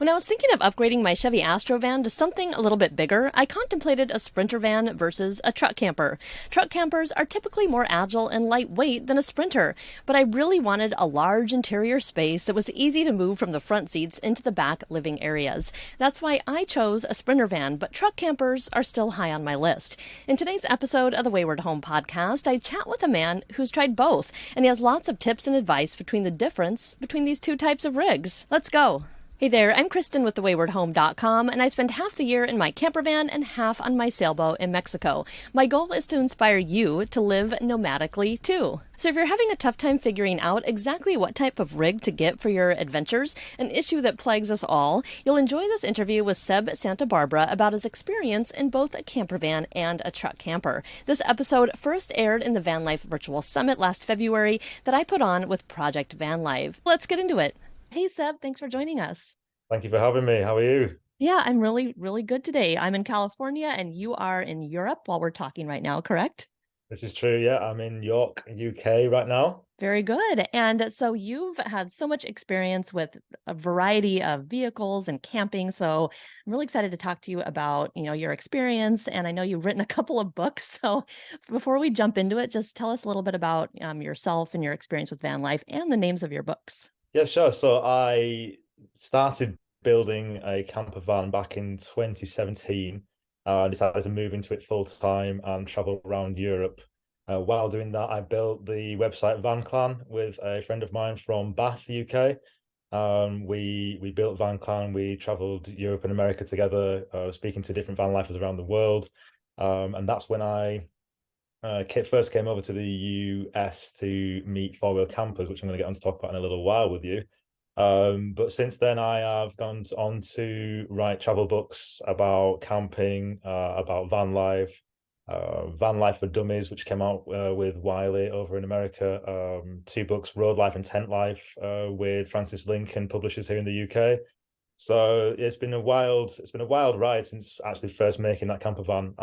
When I was thinking of upgrading my Chevy Astro van to something a little bit bigger, I contemplated a Sprinter van versus a truck camper. Truck campers are typically more agile and lightweight than a Sprinter, but I really wanted a large interior space that was easy to move from the front seats into the back living areas. That's why I chose a Sprinter van, but truck campers are still high on my list. In today's episode of the Wayward Home podcast, I chat with a man who's tried both, and he has lots of tips and advice between the difference between these two types of rigs. Let's go. Hey there, I'm Kristin with thewaywardhome.com, and I spend half the year in my camper van and half on my sailboat in Mexico. My goal is to inspire you to live nomadically too. So if you're having a tough time figuring out exactly what type of rig to get for your adventures, an issue that plagues us all, you'll enjoy this interview with Seb Santabarbara about his experience in both a camper van and a truck camper. This episode first aired in the Van Life Virtual Summit last February that I put on with Project Van Life. Let's get into it. Hey, Seb, thanks for joining us. Thank you for having me. How are you? Yeah, I'm really good today. I'm in California and you are in Europe while we're talking right now, correct? This is true. Yeah, I'm in York, UK right now. Very good. And so you've had so much experience with a variety of vehicles and camping. So I'm really excited to talk to you about, your experience. And I know you've written a couple of books. So before we jump into it, just tell us a little bit about yourself and your experience with van life and the names of your books. Yeah, sure. So I started building a camper van back in 2017. I decided to move into it full time and travel around Europe. While doing that, I built the website Van Clan with a friend of mine from Bath, UK. We built Van Clan. We traveled Europe and America together, speaking to different van lifers around the world. And that's when I first came over to the US to meet four-wheel campers, which I'm going to get on to talk about in a little while with you. But since then, I have gone on to write travel books about camping, about van life for Dummies, which came out with Wiley over in America. Two books, Road Life and Tent Life, with Francis Lincoln, publishers here in the UK. So it's been a wild ride since actually first making that camper van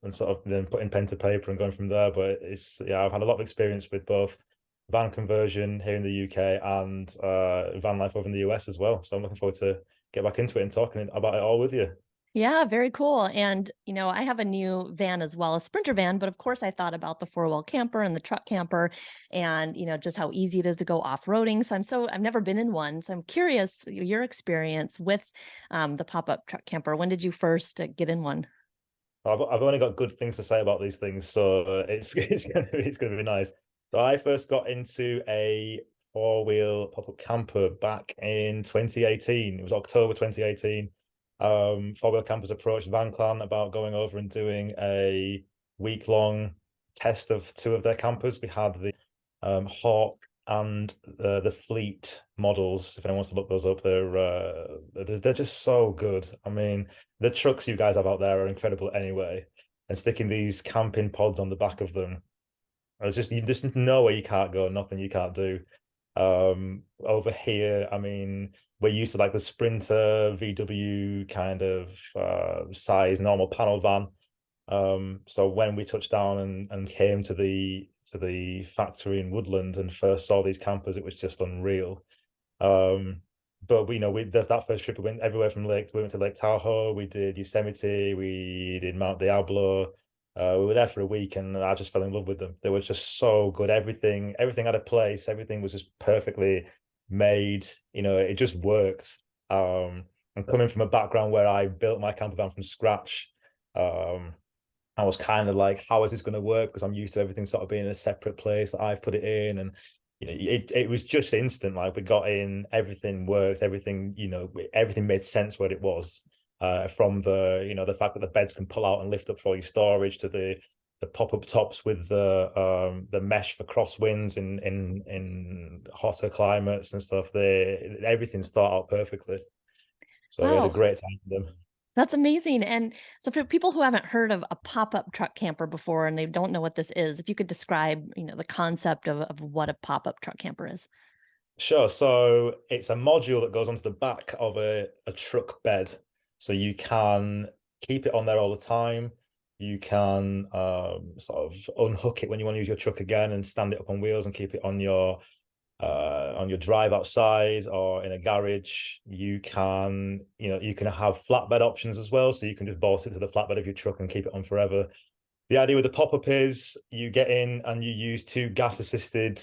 and sort of then putting pen to paper and going from there. But I've had a lot of experience with both van conversion here in the UK and van life over in the US as well. So I'm looking forward to get back into it and talking about it all with you. Yeah, very cool. And, I have a new van as well, a Sprinter van, but of course I thought about the four-wheel camper and the truck camper and, just how easy it is to go off-roading. I've never been in one. So I'm curious your experience with the pop-up truck camper. When did you first get in one? I've only got good things to say about these things, so it's gonna be nice. So I first got into a four-wheel pop-up camper back in 2018. It was October 2018. Four-wheel campers approached Van Clan about going over and doing a week-long test of two of their campers. We had the Hawk and the Fleet models. If anyone wants to look those up, they're just so good. I mean, the trucks you guys have out there are incredible anyway, and sticking these camping pods on the back of them, it's just you just know where you can't go, nothing you can't do. Over here, I mean, we're used to like the Sprinter VW kind of size normal panel van. So when we touched down and came to the factory in Woodland and first saw these campers, it was just unreal. But that first trip we went everywhere from we went to Lake Tahoe, we did Yosemite, we did Mount Diablo. We were there for a week and I just fell in love with them. They were just so good. Everything had a place. Everything was just perfectly made. It just worked. And coming from a background where I built my camper van from scratch, I was kind of like, how is this going to work? Because I'm used to everything sort of being in a separate place that I've put it in. And, it was just instant. Like we got in, everything worked, everything, everything made sense where it was. From the fact that the beds can pull out and lift up for your storage to the pop-up tops with the mesh for crosswinds in hotter climates and stuff. Everything's thought out perfectly. So we had a Wow. great time with them. That's amazing. And so for people who haven't heard of a pop-up truck camper before and they don't know what this is, if you could describe, the concept of what a pop-up truck camper is. Sure. So it's a module that goes onto the back of a truck bed. So you can keep it on there all the time. You can sort of unhook it when you want to use your truck again and stand it up on wheels and keep it on your on your drive outside or in a garage. You can, you can have flatbed options as well, so you can just bolt it to the flatbed of your truck and keep it on forever. The idea with the pop-up is you get in and you use two gas-assisted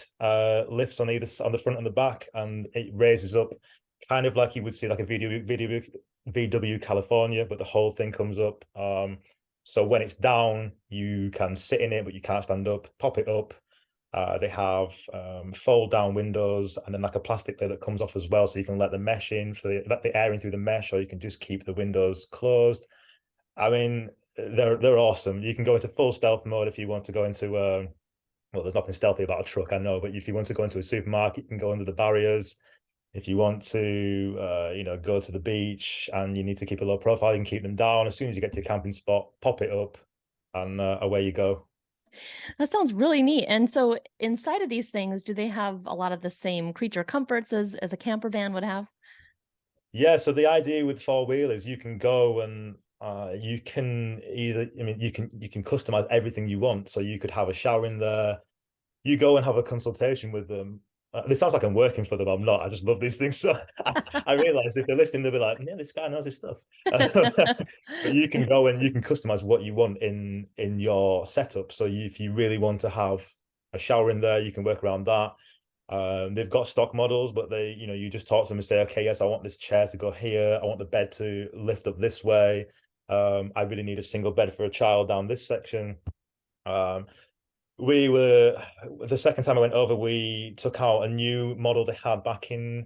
lifts on on the front and the back, and it raises up kind of like you would see like a VW California, but the whole thing comes up. So when it's down, you can sit in it, but you can't stand up. Pop it up. They have fold down windows and then like a plastic lid that comes off as well, so you can let the mesh in let the air in through the mesh, or you can just keep the windows closed. I mean, they're awesome. You can go into full stealth mode if you want to go into well, there's nothing stealthy about a truck, I know, but if you want to go into a supermarket, you can go under the barriers. If you want to go to the beach and you need to keep a low profile, you can keep them down. As soon as you get to your camping spot, pop it up, and away you go. That sounds really neat. And so inside of these things, do they have a lot of the same creature comforts as a camper van would have? Yeah, so the idea with four wheelers, you can go and you can you can customize everything you want. So you could have a shower in there. You go and have a consultation with them. This sounds like I'm working for them. I'm not. I just love these things. So I realize if they're listening, they'll be like, "Yeah, this guy knows his stuff." But you can go and you can customize what you want in your setup. So if you really want to have a shower in there, you can work around that. They've got stock models, but you just talk to them and say, okay, yes, I want this chair to go here. I want the bed to lift up this way. I really need a single bed for a child down this section. The second time I went over, we took out a new model they had back in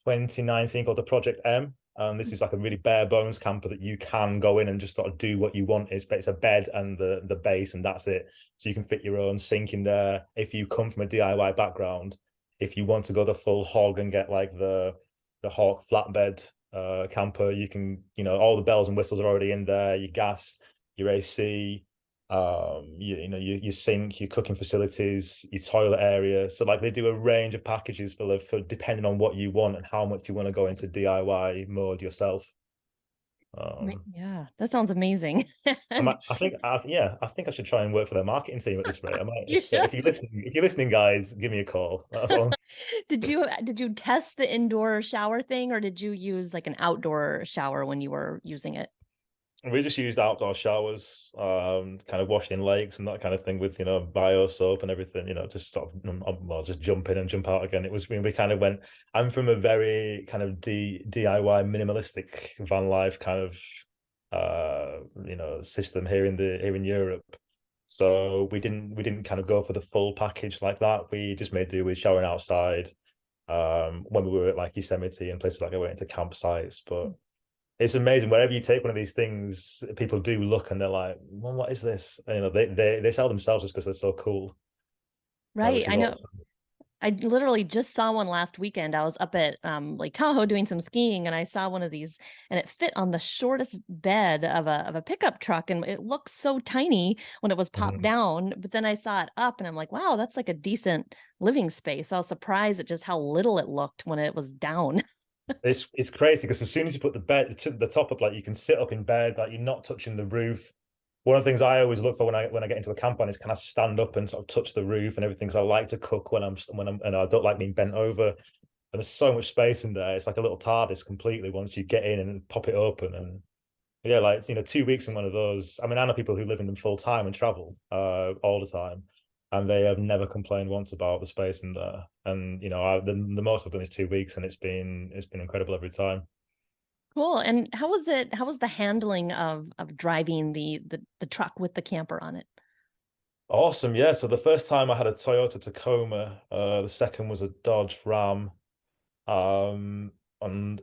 2019 called the Project M. This is like a really bare bones camper that you can go in and just sort of do what you want. It's a bed and the base, and that's it. So you can fit your own sink in there. If you come from a DIY background, if you want to go the full hog and get like the Hawk flatbed camper, you can, all the bells and whistles are already in there. Your gas, your AC, your sink, your cooking facilities, your toilet area. So like they do a range of packages for depending on what you want and how much you want to go into DIY mode yourself. Yeah, that sounds amazing. And I think I should try and work for their marketing team at this rate. I might. you should. If you're listening, guys, give me a call. That's all. Did you test the indoor shower thing, or did you use like an outdoor shower when you were using it? We just used outdoor showers, kind of washing in lakes and that kind of thing with, bio soap and everything, just sort of, well, just jump in and jump out again. It was when we kind of went, I'm from a very kind of DIY minimalistic van life kind of, system here in Europe. So we didn't kind of go for the full package like that. We just made do with showering outside, when we were at like Yosemite and places like that, we went into campsites, but it's amazing. Wherever you take one of these things, people do look and they're like, "Well, what is this?" And, they sell themselves just because they're so cool, Right. which is I know. awesome. I literally just saw one last weekend. I was up at Lake Tahoe doing some skiing, and I saw one of these, and it fit on the shortest bed of a pickup truck, and it looked so tiny when it was popped Mhm. down. But then I saw it up, and I'm like, wow, that's like a decent living space. I was surprised at just how little it looked when it was down. It's crazy because as soon as you put the top up, like you can sit up in bed, like you're not touching the roof. One of the things I always look for when I get into a camp on is can I stand up and sort of touch the roof and everything? Because I like to cook when I'm and I don't like being bent over. And there's so much space in there. It's like a little TARDIS completely once you get in and pop it open. And yeah, like 2 weeks in one of those. I mean, I know people who live in them full time and travel all the time, and they have never complained once about the space in there. And the most I've done is 2 weeks, and it's been incredible every time. Cool. And how was it? How was the handling of driving the truck with the camper on it? Awesome, yeah. So the first time I had a Toyota Tacoma, the second was a Dodge Ram. And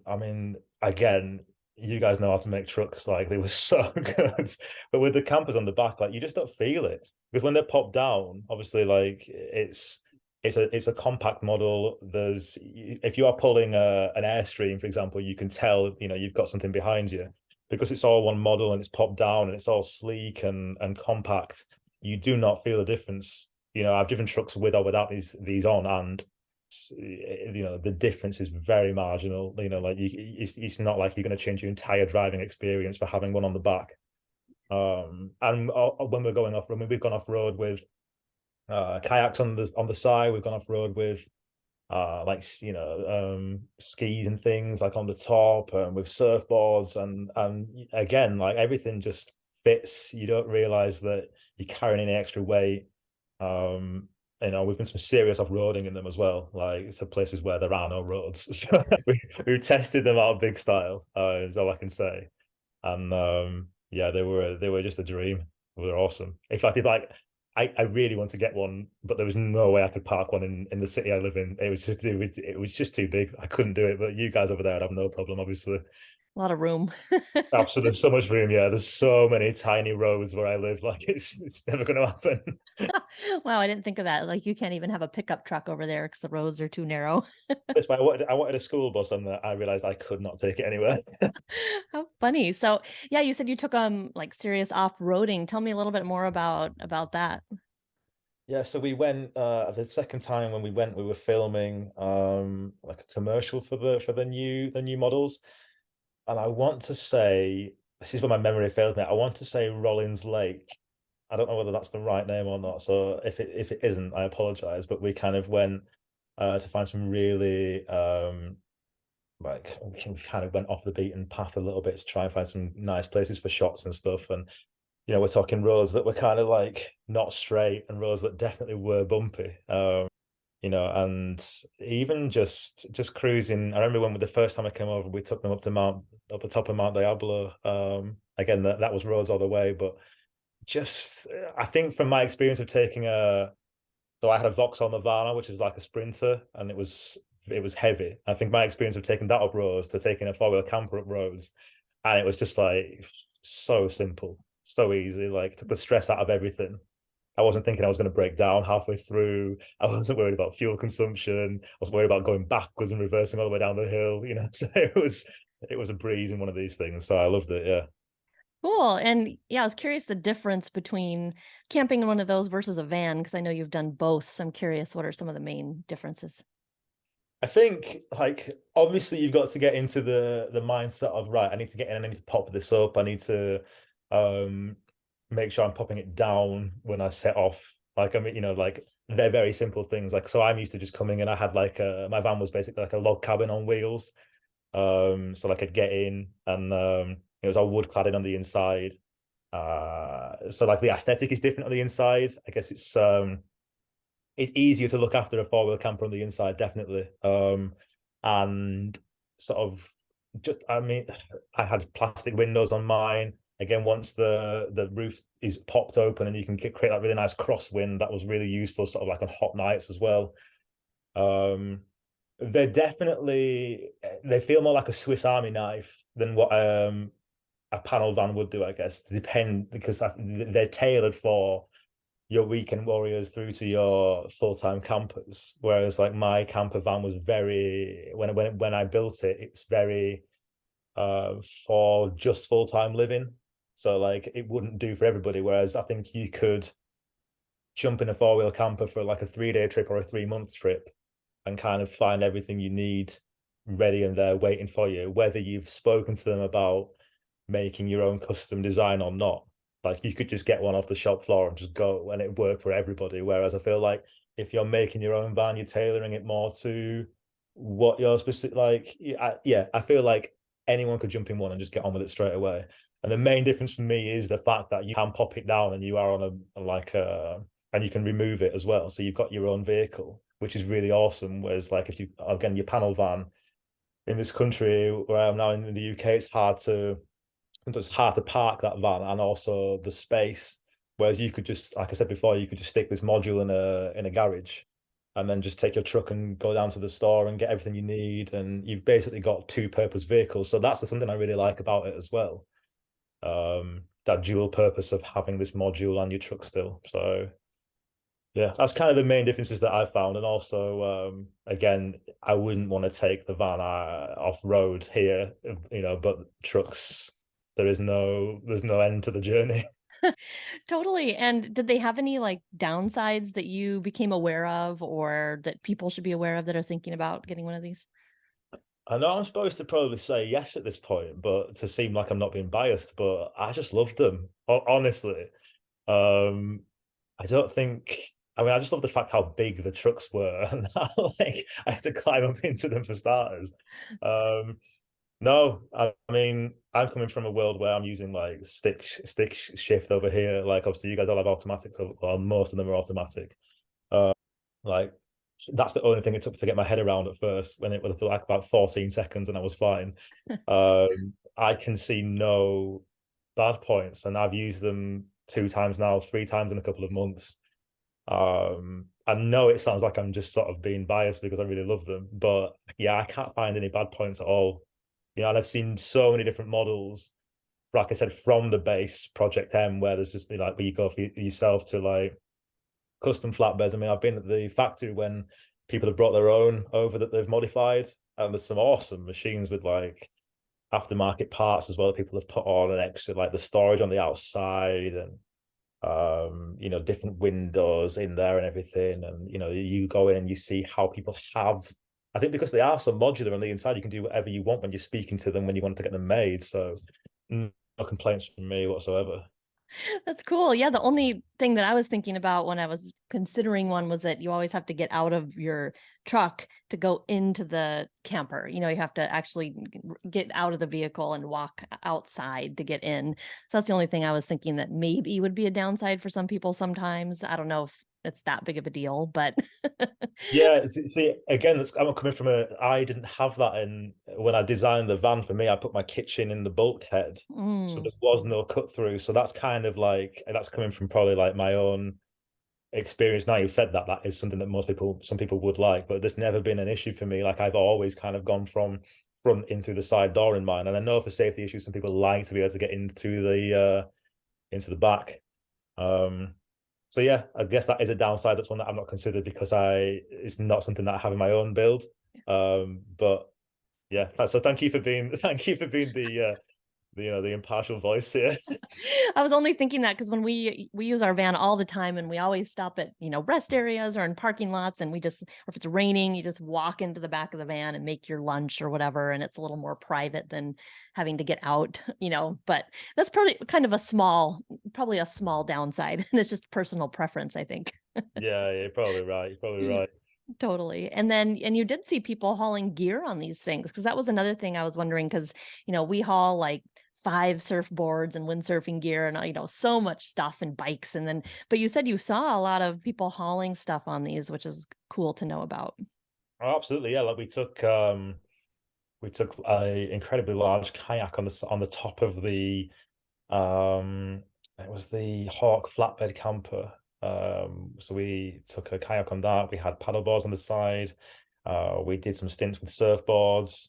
I mean, again, you guys know how to make trucks, like they were so good. But with the campers on the back, like you just don't feel it. Because when they're popped down, obviously, like it's a compact model. If you are pulling an Airstream, for example, you can tell, you've got something behind you. Because it's all one model and it's popped down and it's all sleek and compact, you do not feel a difference. I've driven trucks with or without these on, and the difference is very marginal. Like it's not like you're going to change your entire driving experience for having one on the back. And when we're going off, I mean, we've gone off road with kayaks on the side. We've gone off road with like skis and things like on the top and with surfboards and again like everything just fits. You don't realize that you're carrying any extra weight. um we've done some serious off-roading in them as well, like to places where there are no roads. So we tested them out big style, is all I can say. And yeah, they were just a dream. They were awesome. In fact, if like I really want to get one, but there was no way I could park one in the city I live in. It was just too big. I couldn't do it. But you guys over there would have no problem, obviously. A lot of room. Absolutely, there's so much room. Yeah, there's so many tiny roads where I live. Like it's never going to happen. Wow, I didn't think of that. Like, you can't even have a pickup truck over there because the roads are too narrow. That's why I wanted a school bus, and I realized I could not take it anywhere. How funny. So, yeah, you said you took like serious off-roading. Tell me a little bit more about that. Yeah, so we went the second time when we went, we were filming like a commercial for the new models. And I want to say, this is where my memory fails me. I want to say Rollins Lake. I don't know whether that's the right name or not. So if it isn't, I apologize. But we kind of went to find some really like we kind of went off the beaten path a little bit to try and find some nice places for shots and stuff. And we're talking roads that were kind of like not straight and roads that definitely were bumpy. And even just cruising. I remember when the first time I came over, we took them up the top of Mount Diablo. Again, that was roads all the way, but just I think from my experience of taking so I had a Vauxhall Nirvana, which is like a sprinter, and it was heavy. I think my experience of taking that up roads to taking a four-wheel camper up roads, and it was just like so simple, so easy, like took the stress out of everything. I wasn't thinking I was going to break down halfway through. I wasn't worried about fuel consumption. I was worried about going backwards and reversing all the way down the hill. So it was a breeze in one of these things. So I loved it. Yeah. Cool. And yeah, I was curious the difference between camping in one of those versus a van, because I know you've done both. So I'm curious, what are some of the main differences? I think like obviously you've got to get into the mindset of right, I need to get in, I need to pop this up, I need to um make sure I'm popping it down when I set off. Like I mean, like they're very simple things. Like so I'm used to just coming in. I had like my van was basically like a log cabin on wheels. So I could get in and it was all wood cladding on the inside. So like the aesthetic is different on the inside. I guess it's easier to look after a four-wheel camper on the inside, definitely. And sort of just, I mean, I had plastic windows on mine. Again, once the roof is popped open and you can create that really nice crosswind, that was really useful, sort of like on hot nights as well. Um, they feel more like a Swiss Army knife than what a panel van would do, I guess. Depend because they're tailored for your weekend warriors through to your full-time campers. Whereas like my camper van was very when I built it, it was very for just full-time living. So like it wouldn't do for everybody. Whereas I think you could jump in a four-wheel camper for like a 3-day trip or a 3-month trip and kind of find everything you need ready and there waiting for you, whether you've spoken to them about making your own custom design or not. Like you could just get one off the shop floor and just go and it work for everybody. Whereas I feel like if you're making your own van, you're tailoring it more to what you're specific. Like, yeah, I feel like anyone could jump in one and just get on with it straight away. And the main difference for me is the fact that you can pop it down and you are on and you can remove it as well. So you've got your own vehicle, which is really awesome. Whereas like if you, again, your panel van in this country where I'm now in the UK, it's hard to park that van and also the space. Whereas you could just, like I said before, you could just stick this module in a garage and then just take your truck and go down to the store and get everything you need. And you've basically got two purpose vehicles. So that's something I really like about it as well. That dual purpose of having this module and your truck still. So yeah, that's kind of the main differences that I found. And also, again, I wouldn't want to take the van off road here, but trucks, there's no end to the journey. Totally. And did they have any like downsides that you became aware of or that people should be aware of that are thinking about getting one of these? I know I'm supposed to probably say yes at this point, but to seem like I'm not being biased, but I just loved them. Honestly, I don't think. I mean, I just love the fact how big the trucks were, and how, like, I had to climb up into them for starters. Um, no, I mean, I'm coming from a world where I'm using like stick shift over here. Like, obviously, you guys all have automatics, well, most of them are automatic. Like, that's the only thing it took to get my head around at first. When it was like about 14 seconds, and I was fine. I can see no bad points, and I've used them 2 times now, 3 times in a couple of months. I know it sounds like I'm just sort of being biased because I really love them, but yeah, I can't find any bad points at all. And I've seen so many different models, like I said, from the base Project M, where there's just like where you go for yourself to like custom flatbeds. I mean, I've been at the factory when people have brought their own over that they've modified, and there's some awesome machines with like aftermarket parts as well that people have put on, and extra like the storage on the outside, and different windows in there and everything. And you go in and you see how people have, I think because they are so modular on the inside, you can do whatever you want when you're speaking to them when you want to get them made. So no complaints from me whatsoever. That's cool. Yeah, the only thing that I was thinking about when I was considering one was that you always have to get out of your truck to go into the camper. You have to actually get out of the vehicle and walk outside to get in. So that's the only thing I was thinking that maybe would be a downside for some people sometimes. I don't know if it's that big of a deal, but Yeah, see, again, I'm coming from I didn't have that in when I designed the van. For me, I put my kitchen in the bulkhead, so Mm. there was no cut through. So that's kind of like, that's coming from probably like my own experience. Now you've said that, that is something that some people would like, but there's never been an issue for me. Like, I've always kind of gone from front in through the side door in mine, and I know for safety issues, some people like to be able to get into the back. Um, so yeah, I guess that is a downside. That's one that I'm not considered because it's not something that I have in my own build. But yeah, so thank you for being the impartial voice here. I was only thinking that because when we use our van all the time, and we always stop at rest areas or in parking lots, and or if it's raining, you just walk into the back of the van and make your lunch or whatever, and it's a little more private than having to get out. But that's probably kind of probably a small downside, and it's just personal preference, I think. Yeah, you're probably right. You're probably right. Totally. And you did see people hauling gear on these things, because that was another thing I was wondering, because we haul like 5 surfboards and windsurfing gear and so much stuff and bikes, and then but you said you saw a lot of people hauling stuff on these, which is cool to know about. Oh, absolutely, yeah. Like, we took a incredibly large kayak on the top of the it was the Hawk flatbed camper. So we took a kayak on that. We had paddle boards on the side. We did some stints with surfboards.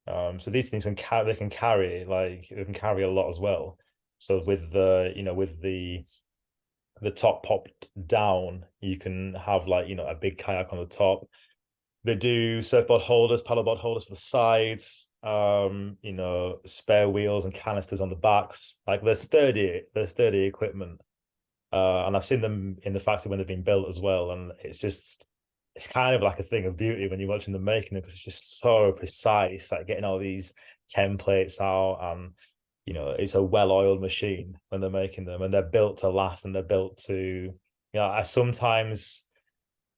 So these things they can carry, like, they can carry a lot as well. So with the top popped down, you can have like a big kayak on the top. They do surfboard holders, paddleboard holders for the sides, spare wheels and canisters on the backs. Like, they're sturdy equipment. And I've seen them in the factory when they've been built as well. And it's kind of like a thing of beauty when you're watching them making it, because it's just so precise, like getting all these templates out. And it's a well-oiled machine when they're making them, and they're built to last, and they're built to, I sometimes,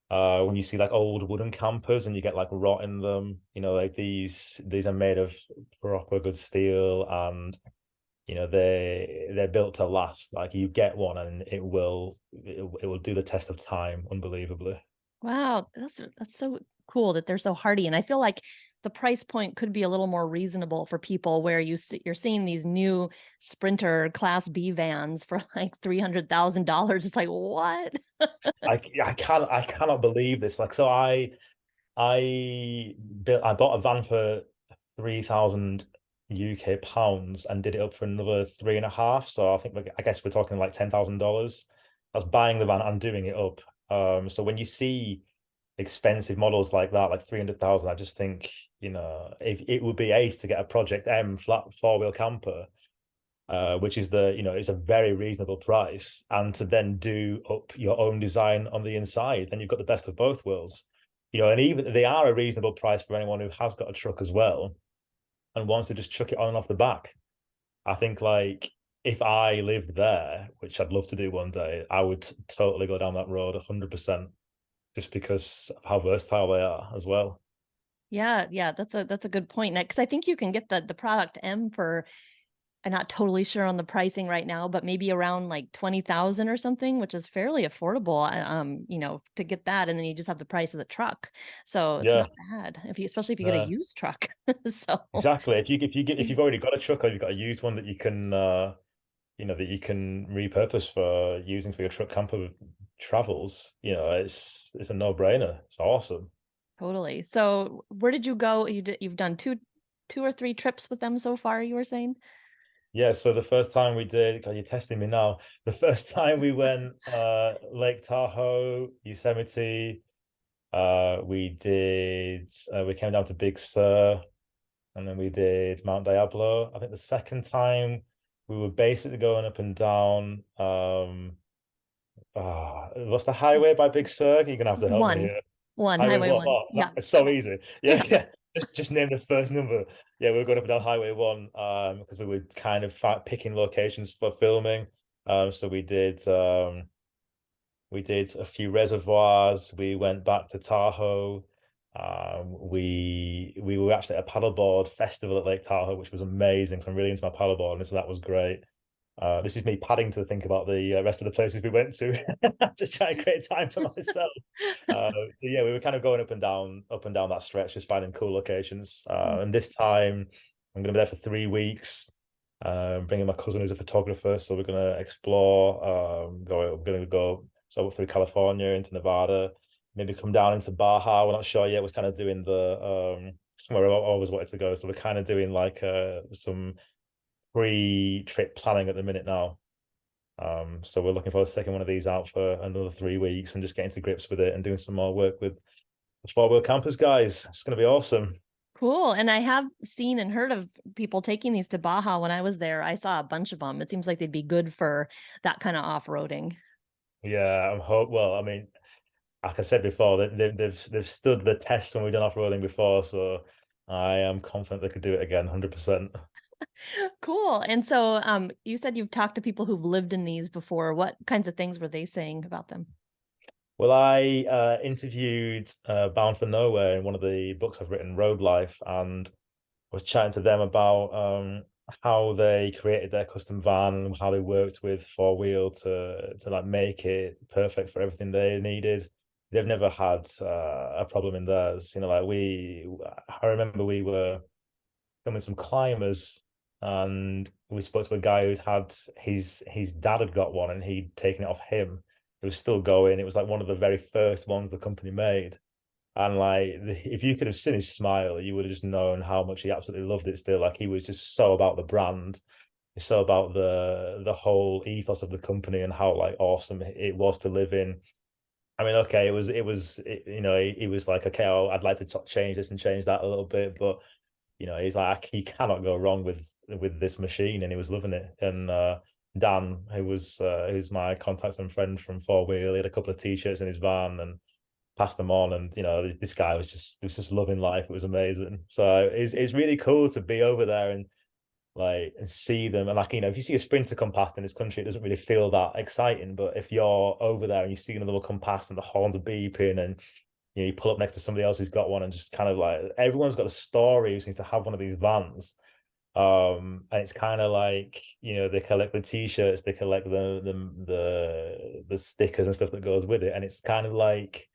when you see like old wooden campers and you get like rot in them, like these are made of proper good steel, and they're built to last. Like, you get one and it will do the test of time unbelievably. Wow, that's so cool that they're so hardy. And I feel like the price point could be a little more reasonable for people, where you're seeing these new Sprinter Class B vans for like $300,000. It's like, what? I cannot believe this. Like, so I bought a van for 3,000 UK pounds and did it up for another 3.5. So I guess we're talking like $10,000. I was buying the van and doing it up. So when you see expensive models like that, like 300,000, I just think, if it would be ace to get a Project M flat 4-wheel camper, which is it's a very reasonable price, and to then do up your own design on the inside, then you've got the best of both worlds. And even they are a reasonable price for anyone who has got a truck as well and wants to just chuck it on and off the back. I think, like, if I lived there, which I'd love to do one day, I would totally go down that road 100%, just because of how versatile they are as well. Yeah, yeah, that's a good point. Because I think you can get the product M for, I'm not totally sure on the pricing right now, but maybe around like 20,000 or something, which is fairly affordable. To get that, and then you just have the price of the truck, so it's Yeah, not bad if you, especially if you get a no, used truck. So exactly. If you've already got a truck or you've got a used one that you can that you can repurpose for using for your truck camper travels, it's a no-brainer. It's awesome. totally. So where did you go? You've done two or three trips with them so far, you were saying? Yeah, so the first time we did, God, you're testing me now. The first time we went Lake Tahoe, Yosemite, we came down to Big Sur, and then we did Mount Diablo. I think the second time we were basically going up and down what's the highway by Big Sur? You're gonna have to help me One, here. one, Highway Highway one. one. Oh, Yeah, it's so easy. Yeah, yeah. yeah. Just name the first number. Yeah, we were going up and down Highway one because we were kind of picking locations for filming. So we did a few reservoirs. We went back to Tahoe. We were actually at a paddleboard festival at Lake Tahoe, which was amazing. I'm really into my paddleboard, so that was great. This is me padding to think about the rest of the places we went to. Just trying to create time for myself. Yeah, we were kind of going up and down that stretch, just finding cool locations. And this time, I'm going to be there for 3 weeks. Bringing my cousin who's a photographer, so we're going to explore. We're going to go so up through California into Nevada, maybe come down into Baja. We're not sure yet. We're kind of doing the somewhere I always wanted to go. So we're kind of doing like some pre-trip planning at the minute now. So we're looking forward to taking one of these out for another 3 weeks and just getting to grips with it and doing some more work with the four-wheel campers, guys. It's going to be awesome. Cool. And I have seen and heard of people taking these to Baja. When I was there, I saw a bunch of them. It seems like they'd be good for that kind of off-roading. Yeah, I'm hope. Well, I mean, like I said before, they've stood the test when we've done off-roading before, so I am confident they could do it again, 100%. Cool. And so you said you've talked to people who've lived in these before. What kinds of things were they saying about them? Well, I interviewed Bound for Nowhere in one of the books I've written, Road Life, and was chatting to them about how they created their custom van and how they worked with Four Wheel to like make it perfect for everything they needed. They've never had a problem in theirs. I remember we were filming some climbers, and we spoke to a guy who'd had his dad had got one and he'd taken it off him. It was still going. It was like one of the very first ones the company made. And like, if you could have seen his smile, you would have just known how much he absolutely loved it still. Like, he was just so about the brand, so about the whole ethos of the company and how like awesome it was to live in. I mean, okay, he was like, okay, I'd like to change this and change that a little bit, but he's like, you cannot go wrong with this machine, and he was loving it. And Dan, who's my contact and friend from Four Wheel, he had a couple of t-shirts in his van and passed them on, and this guy was just loving life. It was amazing. So it's really cool to be over there and like and see them. And like, if you see a sprinter come past in this country, it doesn't really feel that exciting, but if you're over there and you see another one come past and the horns are beeping, and you pull up next to somebody else who's got one, and just kind of like everyone's got a story who seems to have one of these vans. And it's kind of like, they collect the t-shirts, they collect the stickers and stuff that goes with it, and it's kind of like,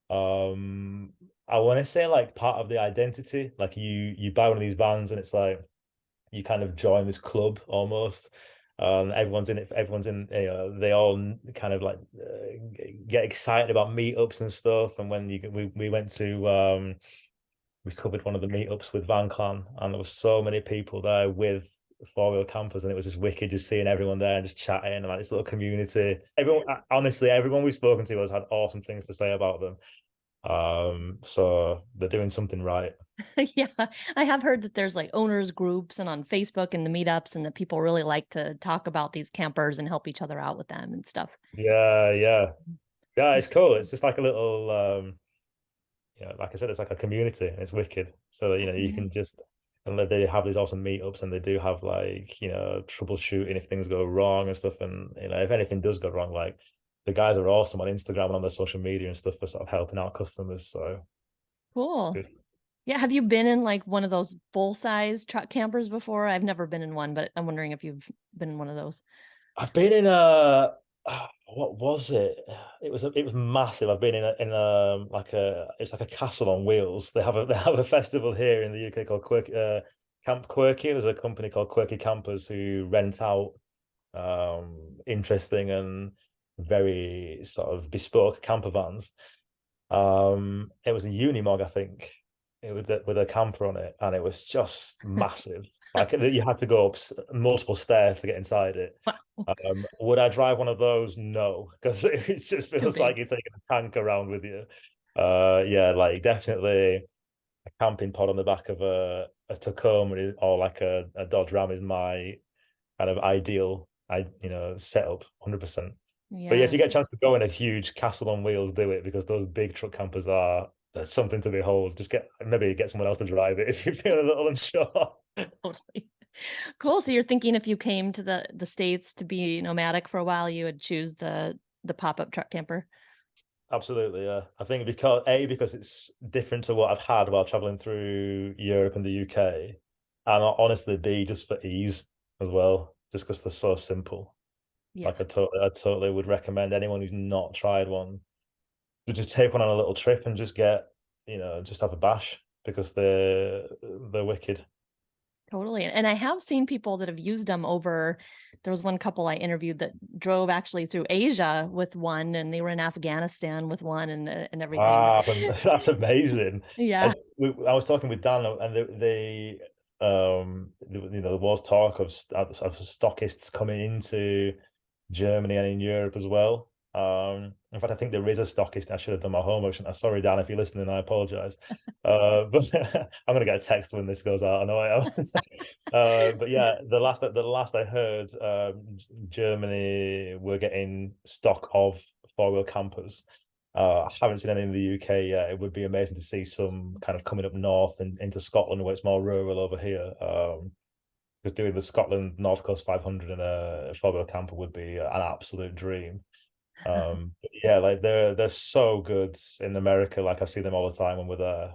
I want to say like part of the identity. Like, you buy one of these vans and it's like you kind of join this club almost. Everyone's in it. Everyone's in. They all kind of like get excited about meetups and stuff. And when we went to we covered one of the meetups with Van Clan, and there was so many people there with four-wheel campers, and it was just wicked just seeing everyone there and just chatting and like this little community. Everyone, honestly, everyone we've spoken to has had awesome things to say about them. So they're doing something right. Yeah, I have heard that there's like owners groups and on Facebook and the meetups, and that people really like to talk about these campers and help each other out with them and stuff. Yeah, yeah. Yeah, it's cool. It's just like a little like I said, it's like a community, and it's wicked. So you can just and they have these awesome meetups, and they do have like, you know, troubleshooting if things go wrong and stuff. And you know, if anything does go wrong, like the guys are awesome on Instagram and on their social media and stuff for sort of helping out customers. So it's Cool. good. Yeah, have you been in like one of those full-size truck campers before? I've never been in one, but I'm wondering if you've been in one of those. I've been in a what was it? It was massive. I've been in a like a it's like a castle on wheels. They have a festival here in the UK called Camp Quirky. There's a company called Quirky Campers who rent out interesting and very sort of bespoke camper vans. It was a Unimog, I think, with a camper on it, and it was just massive. Like you had to go up multiple stairs to get inside it. Wow, Would I drive one of those? No, because it just too feels like big. you're taking a tank around with you. Yeah, like definitely a camping pod on the back of a Tacoma or like a Dodge Ram is my kind of ideal, setup, 100%. But yeah, if Yeah, you get a chance to go in a huge castle on wheels, do it because those big truck campers are there's something to behold. Just maybe get someone else to drive it if you feel a little unsure. totally. Cool. So you're thinking if you came to the States to be nomadic for a while, you would choose the pop-up truck camper? Absolutely, yeah. I think because it's different to what I've had while traveling through Europe and the UK, and honestly, B, just for ease as well, just because they're so simple. Yeah, Like I totally would recommend anyone who's not tried one to just take one on a little trip and just just have a bash because they're wicked. totally. And I have seen people that have used them over. There was one couple I interviewed that drove actually through Asia with one, and they were in Afghanistan with one, and everything. Ah, that's amazing. Yeah. I was talking with Dan, and there was talk of stockists coming into Germany and in Europe as well. In fact, I think there is a stockist. I should have done my homework. Shouldn't I? Sorry, Dan, if you're listening, I apologize. But I'm gonna get a text when this goes out. I know I am. But yeah, the last I heard, Germany were getting stock of four-wheel campers. I haven't seen any in the UK yet. It would be amazing to see some kind of coming up north and into Scotland where it's more rural over here. Because doing the Scotland North Coast 500 in a four-wheel camper would be an absolute dream. But yeah, like they're so good in America. Like I see them all the time when we're there.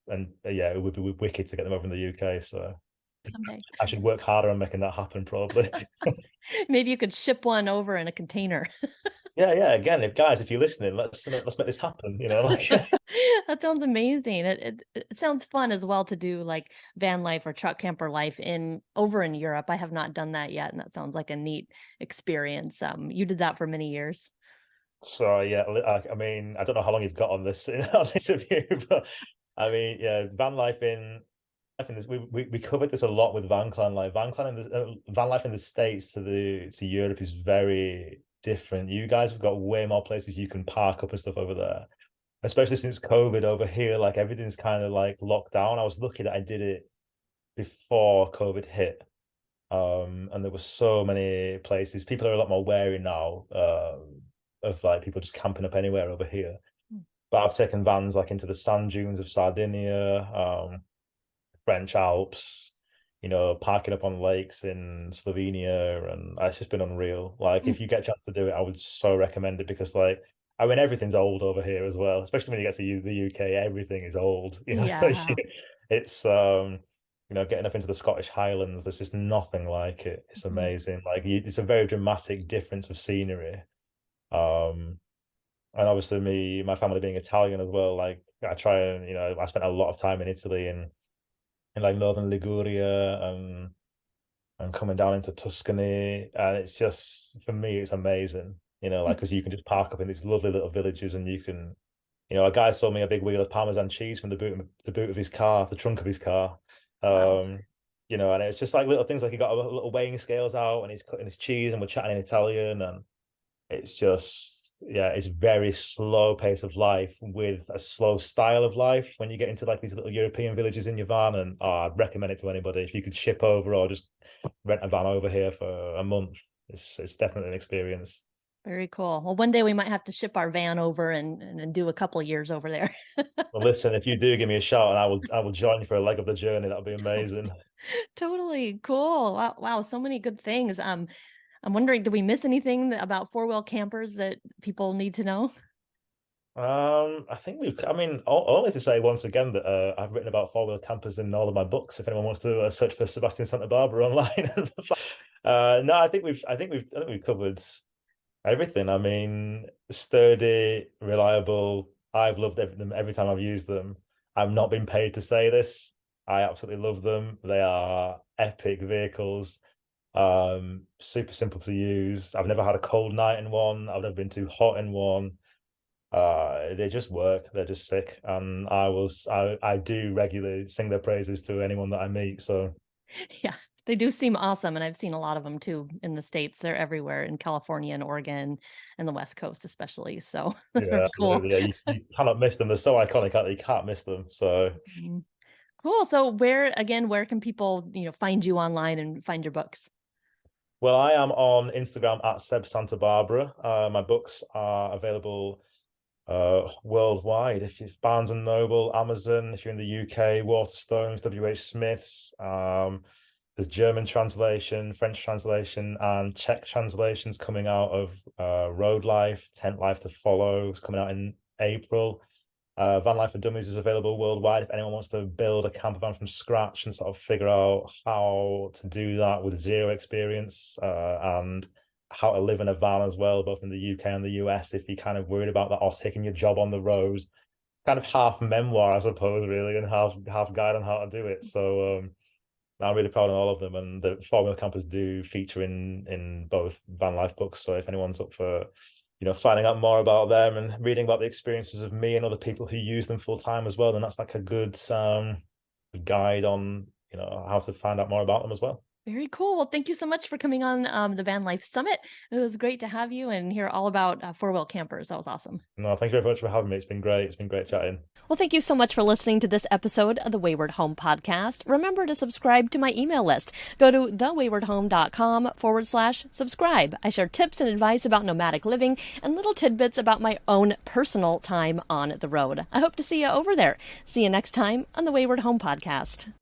And yeah, it would be wicked to get them over in the UK. So Someday. I should work harder on making that happen, probably. Maybe you could ship one over in a container. Yeah, yeah. Again, if you're listening, let's make this happen. Like That sounds amazing. It sounds fun as well to do like van life or truck camper life in over in Europe. I have not done that yet, and that sounds like a neat experience. You did that for many years. so. Yeah, I mean, I don't know how long you've got on this on this review, but I mean, yeah, van life in. I think we covered this a lot with van clan life. Van life in the States to Europe is very different. You guys have got way more places you can park up and stuff over there, especially since COVID over here. Like everything's kind of like locked down. I was lucky that I did it before COVID hit. And there were so many places. People are a lot more wary now, of like people just camping up anywhere over here. Mm. But I've taken vans like into the sand dunes of Sardinia, French Alps, parking up on lakes in Slovenia, and it's just been unreal. Like, Mm. if you get a chance to do it, I would so recommend it because, like, I mean, everything's old over here as well. Especially when you get to the UK, everything is old. Yeah. It's getting up into the Scottish Highlands. There's just nothing like it. It's Mhm. amazing. Like, it's a very dramatic difference of scenery. Um, and obviously, my family being Italian as well. Like, I try and I spent a lot of time in Italy and in like northern Liguria and coming down into Tuscany. And it's just, for me, it's amazing, like, because you can just park up in these lovely little villages and you can, a guy sold me a big wheel of Parmesan cheese from the boot of his car, the trunk of his car. Wow. Um, and it's just like little things like he got a little weighing scales out and he's cutting his cheese and we're chatting in Italian and it's just, yeah, it's very slow pace of life with a slow style of life when you get into like these little European villages in your van. And I'd recommend it to anybody. If you could ship over or just rent a van over here for a month, it's definitely an experience. Very cool. Well, one day we might have to ship our van over and do a couple of years over there. Well, listen, if you do give me a shout, and I will join you for a leg of the journey. That'll be amazing. Totally cool. Wow, wow, so many good things. I'm wondering, did we miss anything about four-wheel campers that people need to know? I think I mean, only to say once again that I've written about four-wheel campers in all of my books. If anyone wants to search for Sebastian Santabarbara online, no, I think we've covered everything. I mean, sturdy, reliable. I've loved them every time I've used them. I've not been paid to say this. I absolutely love them. They are epic vehicles. Super simple to use. I've never had a cold night in one. I've never been too hot in one. They just work. They're just sick, and I do regularly sing their praises to anyone that I meet. So Yeah, they do seem awesome, and I've seen a lot of them too in the States. They're everywhere in California and Oregon and the West Coast especially. So they're yeah, cool. absolutely. Yeah, you cannot miss them. They're so iconic that you can't miss them. So Mhm. Cool. So where can people, find you online and find your books? well, I am on Instagram at Seb Santa Barbara. My books are available worldwide. If you Barnes and Noble, Amazon, if you're in the UK, Waterstones, WH Smiths. There's German translation, French translation, and Czech translations coming out of Road Life, Tent Life to Follow is coming out in April. Van Life for Dummies is available worldwide if anyone wants to build a camper van from scratch and sort of figure out how to do that with zero experience, and how to live in a van as well, both in the UK and the US, if you're kind of worried about that or taking your job on the road. Kind of half memoir, I suppose, really, and half guide on how to do it. So I'm really proud of all of them, and the four-wheel campers do feature in both van life books. So if anyone's up for finding out more about them and reading about the experiences of me and other people who use them full time as well, then that's like a good guide on how to find out more about them as well. Very cool. Well, thank you so much for coming on the Van Life Summit. It was great to have you and hear all about four-wheel campers. That was awesome. No, thank you very much for having me. It's been great. It's been great chatting. Well, thank you so much for listening to this episode of the Wayward Home Podcast. Remember to subscribe to my email list. Go to thewaywardhome.com/subscribe. I share tips and advice about nomadic living and little tidbits about my own personal time on the road. I hope to see you over there. See you next time on the Wayward Home Podcast.